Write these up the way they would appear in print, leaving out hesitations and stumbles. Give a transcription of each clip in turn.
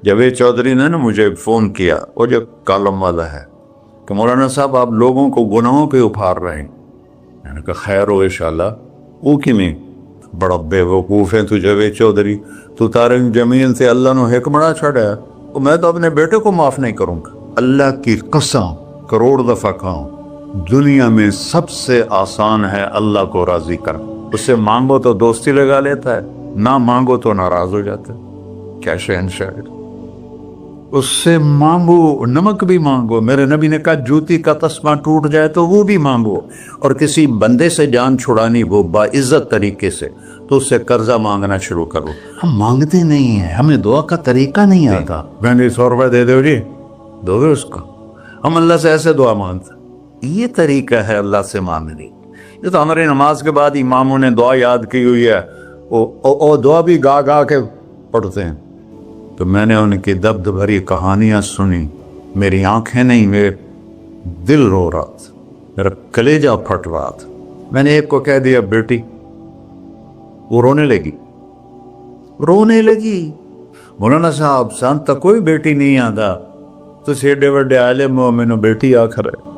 جاوید چودھری نے نا مجھے فون کیا، وہ جو کالم والا ہے، کہ مولانا صاحب آپ لوگوں کو گناہوں پہ ابھار رہے ہیں۔ میں نے کہا خیر ہو انشاءاللہ۔ وہ کی میں بڑا بے وقوف ہے تو جاوید چودھری، تو طارق جمیل سے اللہ نے حکمڑا چھڑا ہے، تو میں تو اپنے بیٹے کو معاف نہیں کروں گا۔ اللہ کی قسم کروڑ دفعہ کہوں، دنیا میں سب سے آسان ہے اللہ کو راضی کرنا۔ اس سے مانگو تو دوستی لگا لیتا ہے، نہ مانگو تو ناراض ہو جاتا ہے۔ کیا شہنشاہ ہے! اس سے مانگو، نمک بھی مانگو، میرے نبی نے کہا جوتی کا تسمہ ٹوٹ جائے تو وہ بھی مانگو، اور کسی بندے سے جان چھڑانی وہ باعزت طریقے سے، تو اس سے قرضہ مانگنا شروع کرو۔ ہم مانگتے نہیں ہیں، ہمیں دعا کا طریقہ نہیں آتا۔ میں نے 100 روپے دے دو جی، دو گے اس کو؟ ہم اللہ سے ایسے دعا مانگتے، یہ طریقہ ہے اللہ سے مانگنی۔ یہ تو ہماری نماز کے بعد اماموں نے دعا یاد کی ہوئی ہے، وہ دعا بھی گا گا کے پڑھتے ہیں۔ تو میں نے ان کی دبد بھری کہانیاں سنی، میری آنکھیں نہیں، میرے دل رو رہا تھا، میرا کلیجہ پھٹ رہا تھا۔ میں نے ایک کو کہہ دیا بیٹی، وہ رونے لگی۔ مولانا صاحب سان تک کوئی بیٹی نہیں آتا، تو سیڈے وڈے عالم ہو، میں نے بیٹی آخر ہے۔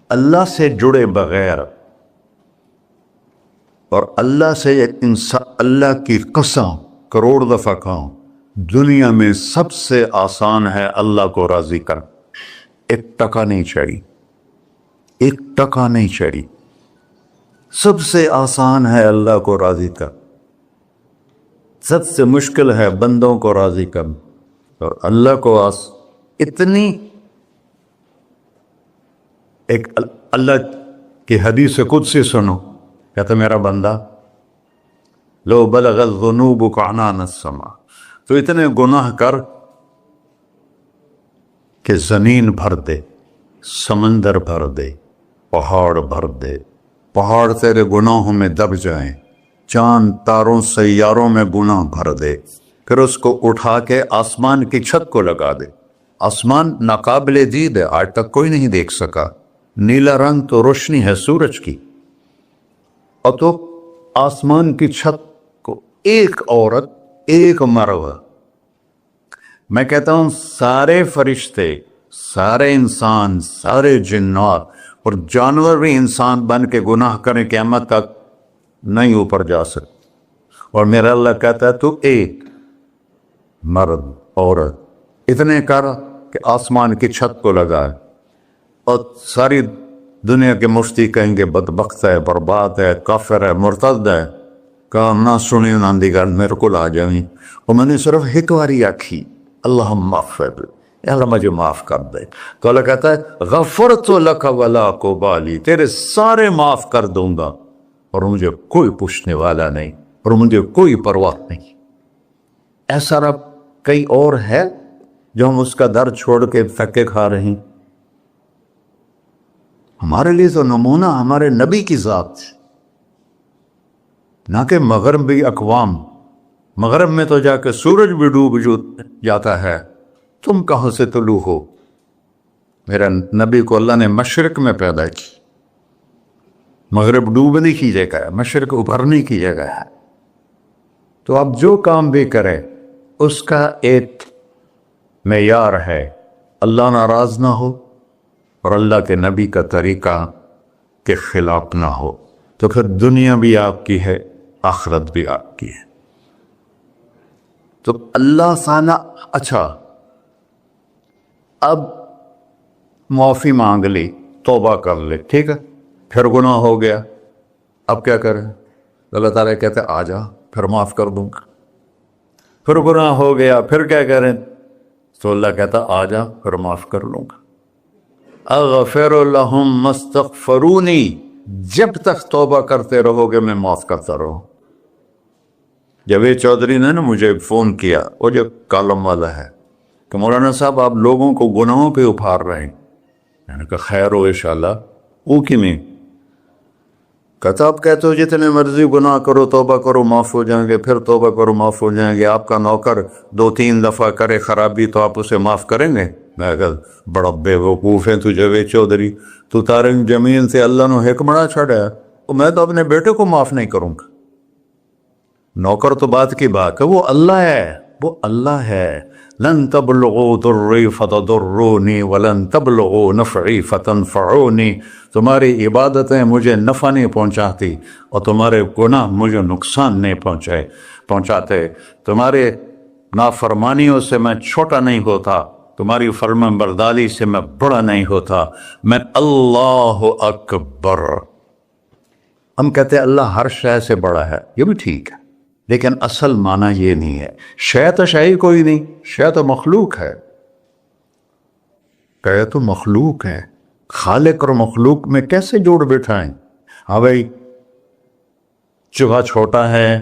اللہ سے جڑے بغیر اور اللہ سے انسان، اللہ کی قسم کروڑ دفعہ کہوں، دنیا میں سب سے آسان ہے اللہ کو راضی کرنا۔ ایک ٹکا نہیں چڑھی، سب سے آسان ہے اللہ کو راضی کرنا، سب سے مشکل ہے بندوں کو راضی کرنا۔ اور اللہ کو اتنی ایک اللہ کی حدیث قدسی سنو، کہتا میرا بندہ لو بلغ الذنوب عنان السماء، تو اتنے گناہ کر کہ زمین بھر دے، سمندر بھر دے، پہاڑ بھر دے، پہاڑ تیرے گناہوں میں دب جائیں، چاند تاروں سیاروں میں گناہ بھر دے، پھر اس کو اٹھا کے آسمان کی چھت کو لگا دے۔ آسمان ناقابل دید ہے، آج تک کوئی نہیں دیکھ سکا، نیلا رنگ تو روشنی ہے سورج کی، اور تو آسمان کی چھت کو ایک عورت، ایک مرد، میں کہتا ہوں سارے فرشتے، سارے انسان، سارے جنات اور جانور بھی انسان بن کے گناہ کریں، قیامت تک نہیں اوپر جا سکتے، اور میرا اللہ کہتا ہے تو ایک مرد عورت اتنے کر کہ آسمان کی چھت کو لگائے، اور ساری دنیا کے مفتی کہیں گے بدبخت ہے، برباد ہے، کافر ہے، مرتد ہے، کہا نہ سنی نہ دیگر میرے کو آ جائیں، اور میں نے صرف ایک باری آکھی اللہم اغفر، اللہ مجھے معاف کر دے، تو اللہ کہتا ہے غفرت لک ولا ابالی، تیرے سارے معاف کر دوں گا اور مجھے کوئی پوچھنے والا نہیں اور مجھے کوئی پرواہ نہیں۔ ایسا رب کئی اور ہے جو ہم اس کا در چھوڑ کے تھکے کھا رہے ہیں؟ ہمارے لیے تو نمونہ ہمارے نبی کی ذات، نہ کہ مغربی اقوام۔ مغرب میں تو جا کے سورج بھی ڈوب جاتا ہے، تم کہاں سے طلوع ہو؟ میرا نبی کو اللہ نے مشرق میں پیدا کی، مغرب ڈوبنے کی جگہ ہے، مشرق ابھرنے کی جگہ ہے۔ تو اب جو کام بھی کرے اس کا ایک معیار ہے، اللہ ناراض نہ ہو اور اللہ کے نبی کا طریقہ کے خلاف نہ ہو، تو پھر دنیا بھی آپ کی ہے، آخرت بھی آپ کی ہے۔ تو اللہ سانا اچھا، اب معافی مانگ لی، توبہ کر لے، ٹھیک ہے، پھر گناہ ہو گیا، اب کیا کریں؟ اللہ تعالیٰ کہتے ہیں آ جا، پھر معاف کر دوں گا۔ پھر گناہ ہو گیا، پھر کیا کریں؟ تو اللہ کہتا آ جا، پھر معاف کر لوں گا۔ اغفر لہم مستغفرونی، جب تک توبہ کرتے رہو گے میں معاف کرتا رہوں۔ جاوید چودھری نے نا مجھے فون کیا، وہ جو کالم والا ہے، کہ مولانا صاحب آپ لوگوں کو گناہوں پہ ابھار رہے ہیں۔ میں نے کہا خیر ہو انشاءاللہ۔ وہ کی میں کہتا آپ کہتے ہو جتنے مرضی گناہ کرو، توبہ کرو معاف ہو جائیں گے، پھر توبہ کرو معاف ہو جائیں گے، آپ کا نوکر 2-3 دفعہ کرے خرابی تو آپ اسے معاف کریں گے؟ میں کہا بڑا بے وقوف ہے تجھے وے چودھری، تو تارنگ زمین سے اللہ نے حکمڑا چھڑا ہے، تو میں تو اپنے بیٹے کو معاف نہیں کروں گا۔ نوکر تو بات کی بات ہے، وہ اللہ ہے، وہ اللہ ہے۔ لن تبلغوا ضری فتضرونی ولن تبلغوا نفعی فتنفعونی، تمہاری عبادتیں مجھے نفع نہیں پہنچاتی اور تمہارے گناہ مجھے نقصان نہیں پہنچاتے، تمہارے نافرمانیوں سے میں چھوٹا نہیں ہوتا، تمہاری فرمان برداری سے میں بڑا نہیں ہوتا، میں اللہ اکبر۔ ہم کہتے ہیں اللہ ہر شے سے بڑا ہے، یہ بھی ٹھیک ہے، لیکن اصل معنی یہ نہیں ہے۔ شے تو شے ہی کوئی نہیں، شے تو مخلوق ہے، کہ تو مخلوق ہے، خالق اور مخلوق میں کیسے جوڑ بٹھائیں؟ ہاں بھائی، چوہا چھوٹا ہے،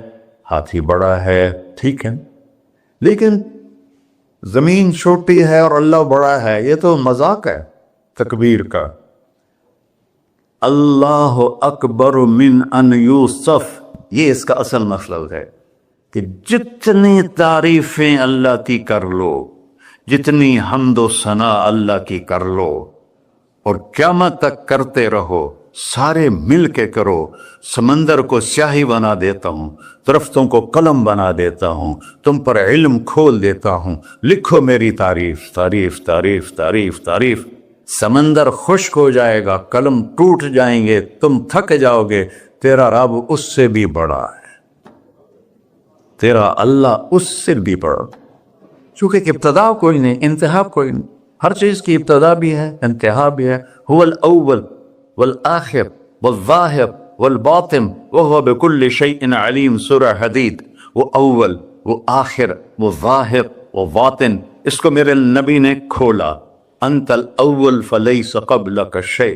ہاتھی بڑا ہے، ٹھیک ہے، لیکن زمین چھوٹی ہے اور اللہ بڑا ہے، یہ تو مذاق ہے تکبیر کا۔ اللہ اکبر من ان یوسف، یہ اس کا اصل مطلب ہے کہ جتنی تعریفیں اللہ کی کر لو، جتنی حمد و ثنا اللہ کی کر لو، اور قیامت تک کرتے رہو، سارے مل کے کرو۔ سمندر کو سیاہی بنا دیتا ہوں، درختوں کو قلم بنا دیتا ہوں، تم پر علم کھول دیتا ہوں، لکھو میری تعریف، تعریف تعریف تعریف تعریف۔ سمندر خشک ہو جائے گا، قلم ٹوٹ جائیں گے، تم تھک جاؤ گے، تیرا رب اس سے بھی بڑا ہے، تیرا اللہ اس سے بھی بڑا، چونکہ ابتدا کوئی نہیں، انتہا کوئی نہیں، ہر چیز کی ابتدا بھی ہے، انتہا بھی ہے۔ هو الاول والآخر والظاہر والباطن وهو بكل شيء علیم، سورہ حدید۔ وہ اول، وہ آخر، وہ ظاہر، وہ باطن، اس کو میرے نبی نے کھولا۔ انت الاول فلیس قبلک شیء،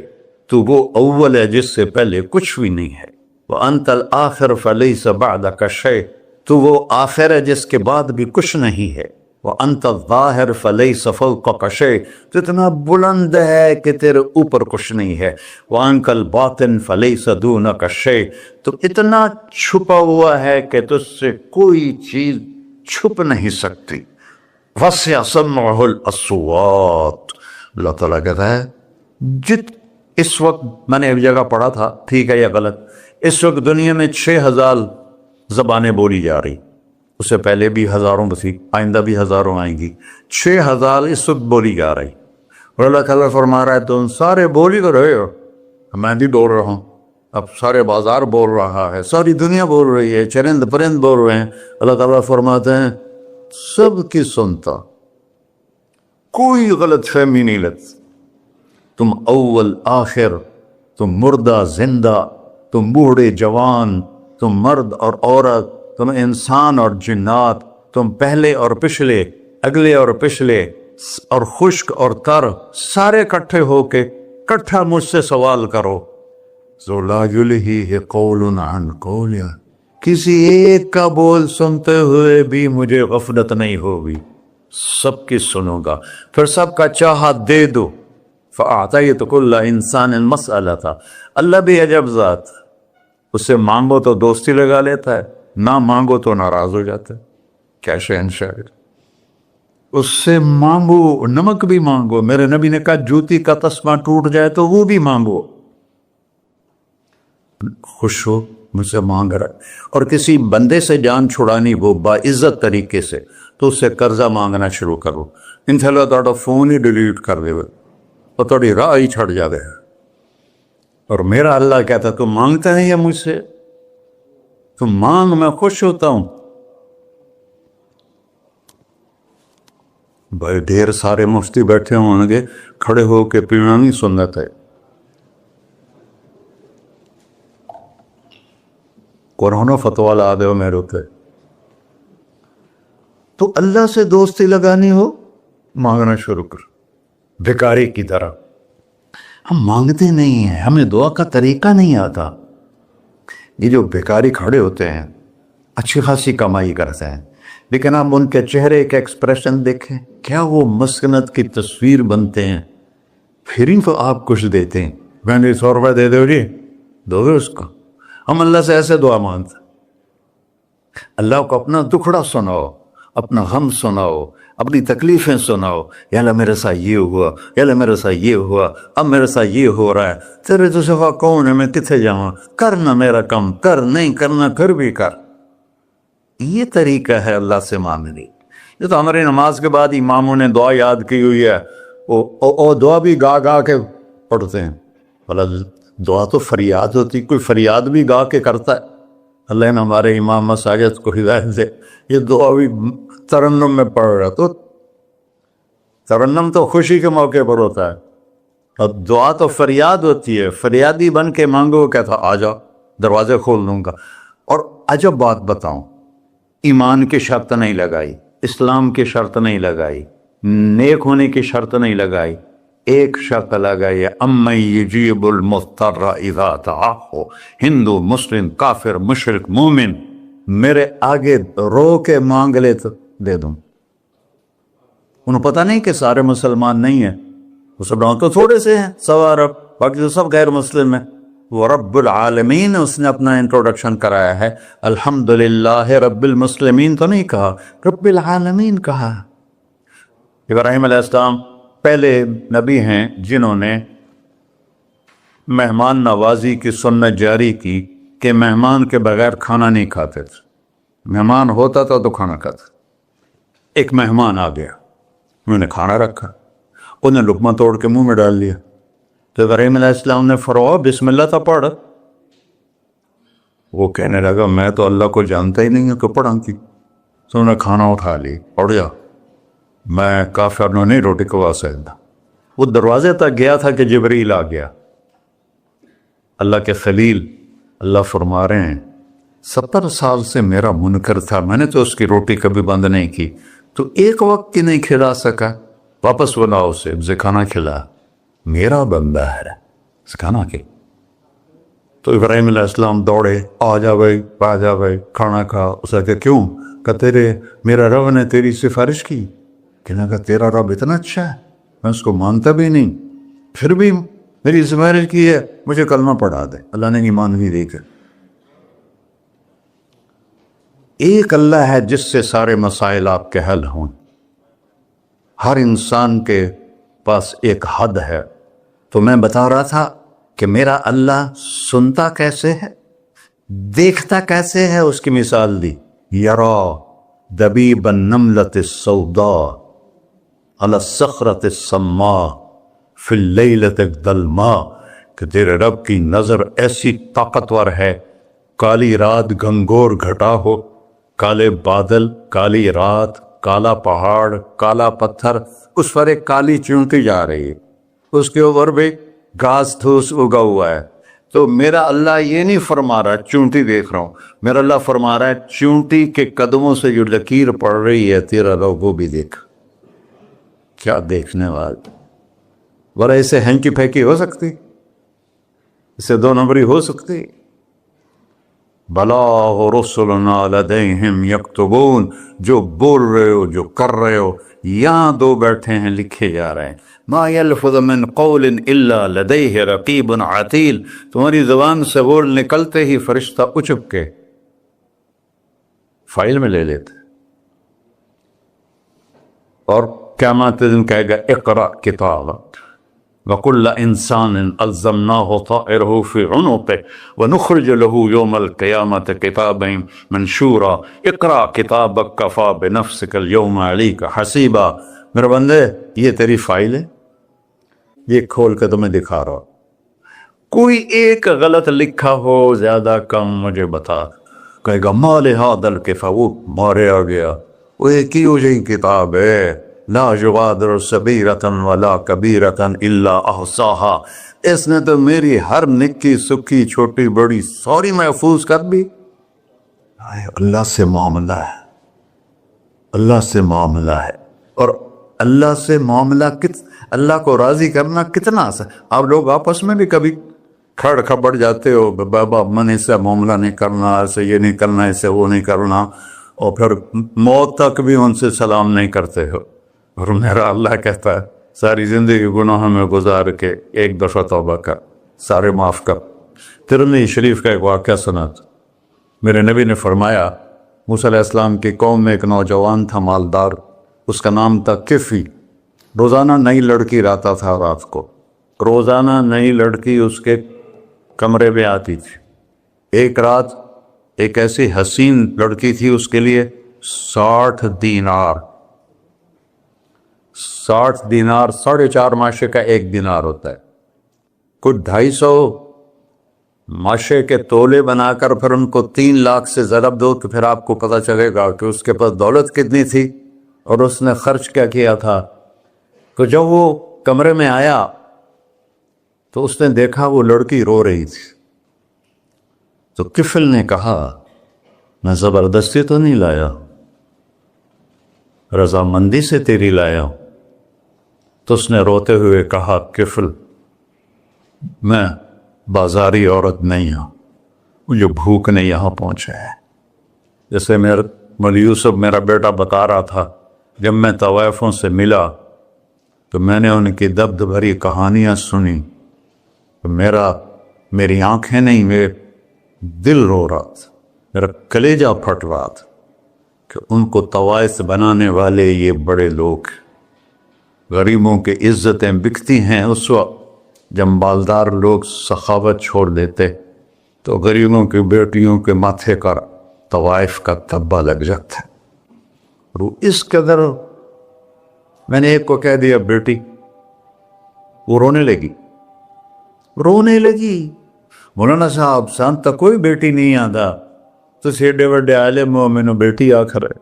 تو وہ اول ہے جس سے پہلے کچھ بھی نہیں ہے۔ وانت الآخر فلیس بعدک شیء، تو وہ آخر ہے جس کے بعد بھی کچھ نہیں ہے۔ وانت الظاہر فلیس فوقک شیء، تو اتنا بلند ہے کہ تیرے اوپر کچھ نہیں ہے۔ وانت الباطن فلیس دونک شیء، تو اتنا چھپا ہوا ہے کہ تجھ سے کوئی چیز چھپ نہیں سکتی۔ وسع سمعہ الاصوات، اللہ تعالیٰ کہتا ہے اس وقت میں نے ایک جگہ پڑھا تھا، ٹھیک ہے یا غلط، اس وقت دنیا میں 6000 زبانیں بولی جا رہی، اس سے پہلے بھی ہزاروں بسی، آئندہ بھی ہزاروں آئیں گی، 6000 اس وقت بولی جا رہی، اور اللہ تعالیٰ فرما رہا ہے تم سارے بولی کر رہے ہو، میں بھی بول رہا ہوں، اب سارے بازار بول رہا ہے، ساری دنیا بول رہی ہے، چرند پرند بول رہے ہیں۔ اللہ تعالیٰ فرماتے ہیں سب کی سنتا، کوئی غلط فہمی نہیں لگتی، تم اول آخر، تم مردہ زندہ، تم بوڑھے جوان، تم مرد اور عورت، تم انسان اور جنات، تم پہلے اور پچھلے، اگلے اور پچھلے، اور خشک اور تر، سارے اکٹھے ہو کے کٹھا مجھ سے سوال کرو۔ ذو لا یلہیہ قول عن قول، کسی ایک کا بول سنتے ہوئے بھی مجھے غفلت نہیں ہوگی، سب کی سنوں گا، پھر سب کا چاہا دے دو۔ فَأَعْطَيْتُ كُلَّ إِنسَانٍ مَسْأَلَةً، اللہ بھی عجب ذات، اس سے مانگو تو دوستی لگا لیتا ہے، نہ مانگو تو ناراض ہو جاتا ہے، کیا شہنشاہ، اس سے مانگو، نمک بھی مانگو، میرے نبی نے کہا جوتی کا تسمہ ٹوٹ جائے تو وہ بھی مانگو، خوش ہو مجھ سے مانگ رہا ہے۔ اور کسی بندے سے جان چھڑانی وہ باعزت طریقے سے، تو اس سے قرضہ مانگنا شروع کرو، انشاءاللہ تھوڑا فون ہی ڈیلیٹ کر دے اور تھوڑی راہ ہی چھڑ جاوے۔ اور میرا اللہ کہتا ہے تم مانگتا نہیں ہے مجھ سے، تم مانگ، میں خوش ہوتا ہوں۔ بھائی ڈھیر سارے مفتی بیٹھے ہوں گے، کھڑے ہو کے پینا نہیں سنت ہے، قرآن فتویٰ لا دے ہو میرے پہ۔ تو اللہ سے دوستی لگانی ہو، مانگنا شروع کر، بھکاری کی طرح۔ ہم مانگتے نہیں ہیں، ہمیں دعا کا طریقہ نہیں آتا۔ یہ جو بھکاری کھڑے ہوتے ہیں اچھی خاصی کمائی کرتے ہیں، لیکن آپ ان کے چہرے کے ایکسپریشن دیکھیں، کیا وہ مسکنت کی تصویر بنتے ہیں، پھر ہی تو آپ کچھ دیتے ہیں، میں نے 100 روپے دے دو جی، دو گے اس کو؟ ہم اللہ سے ایسے دعا مانگتے ہیں، اللہ کو اپنا دکھڑا سناؤ، اپنا غم سناؤ، اپنی تکلیفیں سناؤ، یا اللہ میرے ساتھ یہ ہوا، یا اللہ میرے ساتھ یہ ہوا، اب میرے ساتھ یہ ہو رہا ہے، تیرے تو سوا کون ہے، میں کتنے جاؤں، کرنا میرا کم، کر نہیں کرنا پھر بھی کر۔ یہ طریقہ ہے اللہ سے مانگنے۔ یہ تو ہماری نماز کے بعد اماموں نے دعا یاد کی ہوئی ہے، وہ دعا بھی گا گا کے پڑھتے ہیں۔ بھلا دعا تو فریاد ہوتی، کوئی فریاد بھی گا کے کرتا ہے؟ اللہ نے ہمارے امام مساجد کو ہدایت دے، یہ دعا بھی ترنم میں پڑھ رہا، تو ترنم تو خوشی کے موقع پر ہوتا ہے، اب دعا تو فریاد ہوتی ہے، فریادی بن کے مانگو، کہتا آ جاؤ دروازے کھول دوں گا۔ اور عجب بات بتاؤں، ایمان کی شرط نہیں لگائی، اسلام کی شرط نہیں لگائی، نیک ہونے کی شرط نہیں لگائی، ایک شرط لگائی ہے، امن یجیب المضطر اذا دعاہ۔ ہندو، مسلم، کافر، مشرک، مومن میرے آگے رو کے مانگ لے تو دے دوں۔ انہوں پتہ نہیں کہ سارے مسلمان نہیں ہیں، وہ سب تو تھوڑے سے ہیں، 100 ارب، باقی تو سب غیر مسلم ہیں۔ وہ رب العالمین اس نے اپنا انٹروڈکشن کرایا ہے، الحمدللہ رب المسلمین تو نہیں کہا، رب العالمین کہا۔ ابراہیم علیہ السلام پہلے نبی ہیں جنہوں نے مہمان نوازی کی سنت جاری کی کہ مہمان کے بغیر کھانا نہیں کھاتے تھے، مہمان ہوتا تھا تو کھانا کھاتے۔ ایک مہمان آ گیا، انہوں نے کھانا رکھا، انہوں نے لقمہ توڑ کے منہ میں ڈال لیا، تو ابراہیم علیہ السلام نے فرمایا بسم اللہ تھا پڑھ۔ وہ کہنے لگا میں تو اللہ کو جانتا ہی نہیں ہوں کہ پڑھا کی، تو انہوں نے کھانا اٹھا لی، پڑھ جا، میں کافر نو نہیں روٹی کھوا سکتا۔ وہ دروازے تک گیا تھا کہ جبریل آ گیا، اللہ کے خلیل، اللہ فرما رہے ہیں 70 سال سے میرا منکر تھا، میں نے تو اس کی روٹی کبھی بند نہیں کی، تو ایک وقت کی نہیں کھلا سکا، واپس بلاؤ اسے کھانا کھلا، میرا بندہ ہے، کھانا کے۔ تو ابراہیم علیہ السلام دوڑے، آ جا بھائی، آ جا بھائی، کھانا کھا۔ اسے کہ کیوں؟ کہ میرا رب نے تیری سفارش کی۔ کہنے کا تیرا رب اتنا اچھا ہے، میں اس کو مانتا بھی نہیں، پھر بھی میری سفارش کی ہے، مجھے کلمہ پڑھا دے۔ اللہ نے ایمان بھی دے کر۔ ایک اللہ ہے جس سے سارے مسائل آپ کے حل ہوں۔ ہر انسان کے پاس ایک حد ہے، تو میں بتا رہا تھا کہ میرا اللہ سنتا کیسے ہے، دیکھتا کیسے ہے، اس کی مثال دی، یرا دبیب النملۃ السوداء علی الصخرۃ الصماء فی اللیلۃ الظلماء، کہ تیرے رب کی نظر ایسی طاقتور ہے، کالی رات گھنگور گھٹا ہو، کالے بادل، کالی رات، کالا پہاڑ، کالا پتھر، اس پر ایک کالی چونٹی جا رہی ہے، اس کے اوپر بھی گھاس دھوس اگا ہوا ہے۔ تو میرا اللہ یہ نہیں فرما رہا چونٹی دیکھ رہا ہوں، میرا اللہ فرما رہا ہے چونٹی کے قدموں سے جو لکیر پڑ رہی ہے تیرا رب وہ بھی دیکھ۔ کیا دیکھنے والا، ورنہ اسے ہینکی پھینکی ہو سکتی، اسے 2 نمبری ہو سکتی؟ بلاغ رسلنا لدیہم یکتبون، جو بول رہے ہو، جو کر رہے ہو، یہاں 2 بیٹھے ہیں، لکھے جا رہے ہیں۔ ما یلفظ من قول الا لدیہ رقیب عتید، تمہاری زبان سے بول نکلتے ہی فرشتہ اچک کے فائل میں لے لیتے، اور قیامت دن کہے گا اقرأ کتابک وَكُلَّ إِنسَانٍ أَلْزَمْنَاهُ طَائِرَهُ فِي عُنُقِهِ وَنُخْرِجُ لَهُ يَوْمَ الْقِيَامَةِ كِتَابًا مَنْشُورًا اقرأ کتابک کفیٰ بنفسک اليوم علیک حسیبا۔ میرے بندے یہ تیری فائل ہے، یہ کھول کے تمہیں دکھا رہا، کوئی ایک غلط لکھا ہو زیادہ کم مجھے بتا۔ کہے گا ما لہذا الکتاب، وہ مارے آ گیا، وہ ایک ہی ہو جائے کتاب ہے، لا یغادر صغیرۃ ولا کبیرۃ الا احصاها، اس نے تو میری ہر نکی سکی چھوٹی بڑی ساری محفوظ کر دی۔ اللہ سے معاملہ ہے، اللہ سے معاملہ ہے، اور اللہ سے معاملہ اللہ کو راضی کرنا کتنا آسان۔ آپ لوگ آپس میں بھی کبھی کھڑ کھپڑ جاتے ہو، بابا من اس سے معاملہ نہیں کرنا، ایسے یہ نہیں کرنا، ایسے وہ نہیں کرنا، اور پھر موت تک بھی ان سے سلام نہیں کرتے ہو۔ اور میرا اللہ کہتا ہے ساری زندگی گناہوں میں گزار کے ایک دفعہ توبہ کر، سارے معاف کر۔ ترمذی شریف کا ایک واقعہ سنا تھا، میرے نبی نے فرمایا موسیٰ علیہ السلام کی قوم میں ایک نوجوان تھا، مالدار، اس کا نام تھا کفی. روزانہ نئی لڑکی رہتا تھا رات کو، روزانہ نئی لڑکی اس کے کمرے میں آتی تھی. ایک رات ایک ایسی حسین لڑکی تھی، اس کے لیے 60 دینار 4.5 ماشے کا 1 دینار ہوتا ہے، کچھ 250 ماشے کے تولے بنا کر پھر ان کو 3 لاکھ سے ضرب دو تو پھر آپ کو پتہ چلے گا کہ اس کے پاس دولت کتنی تھی اور اس نے خرچ کیا تھا. تو جب وہ کمرے میں آیا تو اس نے دیکھا وہ لڑکی رو رہی تھی. تو کفل نے کہا میں زبردستی تو نہیں لایا، رضامندی سے تیری لایا. تو اس نے روتے ہوئے کہا کفل میں بازاری عورت نہیں ہوں، مجھے بھوک نے یہاں پہنچا ہے. جیسے مولوی یوسف میرا بیٹا بتا رہا تھا، جب میں طوائفوں سے ملا تو میں نے ان کی دبد بھری کہانیاں سنی تو میری آنکھیں نہیں، میرے دل رو رہا تھا، میرا کلیجہ پھٹ رہا تھا کہ ان کو طوائف بنانے والے یہ بڑے لوگ. غریبوں کی عزتیں بکتی ہیں اس وقت جب مالدار لوگ سخاوت چھوڑ دیتے تو غریبوں کی بیٹیوں کے ماتھے کا طوائف کا تبا لگ جاتا ہے. اور اس قدر میں نے ایک کو کہہ دیا بیٹی، وہ رونے لگی. مولانا صاحب سان تک کوئی بیٹی نہیں آتا تو سیڈے وڈے عالم ہو میں نے بیٹی آخر ہے.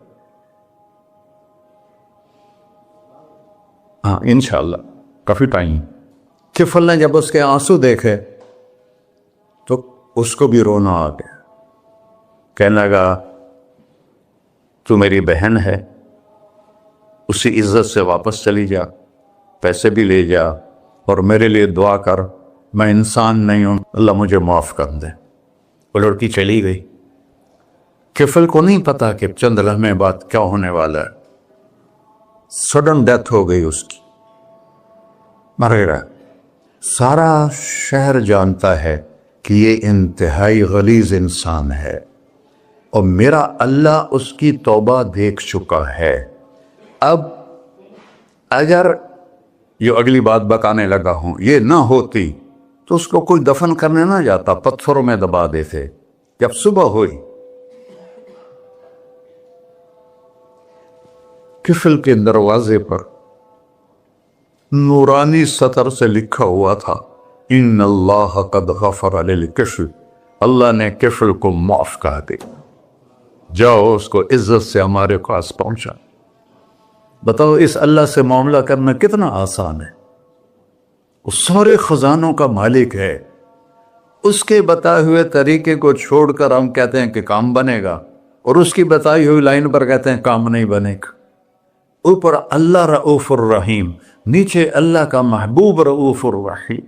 ہاں انشاءاللہ کافی ٹائم. کفل نے جب اس کے آنسو دیکھے تو اس کو بھی رونا آ گیا. کہنے لگا تو میری بہن ہے، اسی عزت سے واپس چلی جا، پیسے بھی لے جا اور میرے لیے دعا کر، میں انسان نہیں ہوں، اللہ مجھے معاف کر دے. وہ لڑکی چلی گئی. کفل کو نہیں پتا کہ چند لمحے بعد کیا ہونے والا ہے. سڈن ڈیتھ ہو گئی اس کی، مر گیا. سارا شہر جانتا ہے کہ یہ انتہائی غلیظ انسان ہے اور میرا اللہ اس کی توبہ دیکھ چکا ہے. اب اگر یہ اگلی بات بتانے لگا ہوں یہ نہ ہوتی تو اس کو کوئی دفن کرنے نہ جاتا، پتھروں میں دبا دیتے. جب صبح ہوئی کفل کے دروازے پر نورانی سطر سے لکھا ہوا تھا ان اللہ قد غفر للکفل، اللہ نے کفل کو معاف کر دے، جاؤ اس کو عزت سے ہمارے پاس پہنچا. بتاؤ اس اللہ سے معاملہ کرنا کتنا آسان ہے. وہ سارے خزانوں کا مالک ہے، اس کے بتائے ہوئے طریقے کو چھوڑ کر ہم کہتے ہیں کہ کام بنے گا اور اس کی بتائی ہوئی لائن پر کہتے ہیں کام نہیں بنے گا. اوپر اللہ رؤوف الرحیم، نیچے اللہ کا محبوب رؤوف الرحیم.